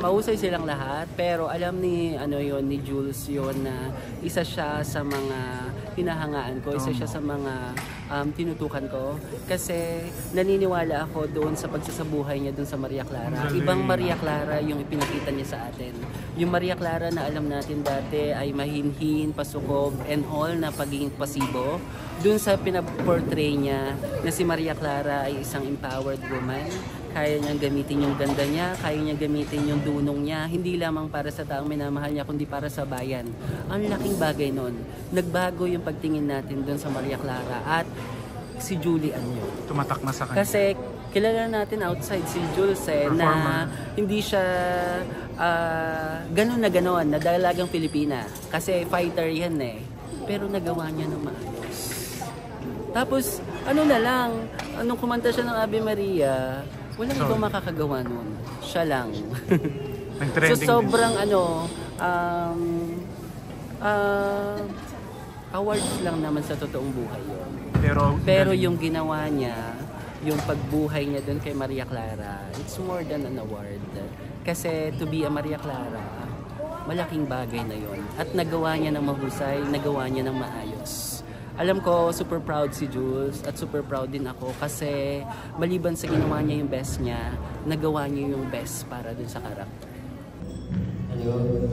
Mahusay silang lahat, pero alam ni ni Jules yon na isa siya sa mga hinahangaan ko, isa siya sa mga tinutukan ko kasi naniniwala ako doon sa pagsasabuhay niya doon sa Maria Clara. Ibang Maria Clara yung ipinakita niya sa atin. Yung Maria Clara na alam natin dati ay mahinhin, pasukob, and all na pagiging pasibo. Doon sa pinaportray niya na si Maria Clara ay isang empowered woman. Kaya niyang gamitin yung ganda niya, kaya niyang gamitin yung dunong niya, hindi lamang para sa taong minamahal niya, kundi para sa bayan. Ang laking bagay nun. Nagbago yung pagtingin natin doon sa Maria Clara at si Julie Anyo. Tumatak na sa kanya. Kasi kilala natin outside si Jules na hindi siya ganun na dalagang Pilipina. Kasi fighter yan Pero nagawa niya ng maayos. Tapos, nung kumanta siya ng Ave Maria, walang ibang makakagawa nun. Siya lang. So sobrang awards lang naman sa totoong buhay yun. Pero yung ginawa niya, yung pagbuhay niya doon kay Maria Clara, it's more than an award. Kasi to be a Maria Clara, malaking bagay na yun. At nagawa niya ng mahusay, nagawa niya ng maayos. Alam ko, super proud si Jules at super proud din ako kasi maliban sa ginawa niya yung best niya, nagawa niya yung best para dun sa karakter. Hello.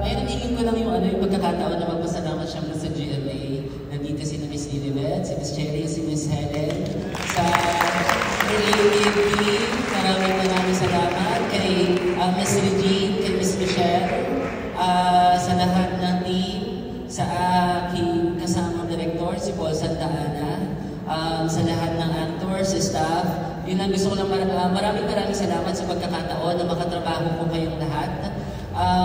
Ayun, hingin ko lang yung pagkakataon na magpasalamat siyempre sa GMA. Nandito si Miss Lilibet, si Miss Cherry, si Miss Helen. Sa creative team, maraming salamat. Kay Miss Regine, kay Miss Michelle, sa lahat ng team, sa aking kasamang director, si Paul Santa Ana, sa lahat ng actors, staff. Yun lang gusto ko lang maraming salamat sa pagkakataon na makatrabaho po kayong lahat.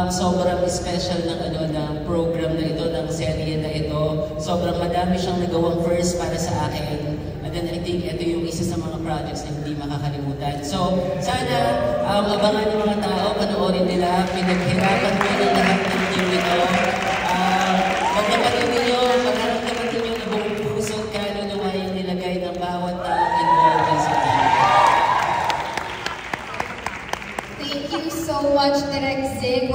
Sobrang special ng program na ito, ng serye na ito. Sobrang madami siyang nagawang first para sa akin. And then I think ito yung isa sa mga projects na hindi makakalimutan. So, sana abangan ng mga tao, panoorin nila, pinaghirapan mo ng lahat ng team ito. Magkapatid ninyo, mararamdaman ninyo na buong puso at kaluluwa yung nilagay ng bawat involved sa akin. Thank you so much, Direk Zig.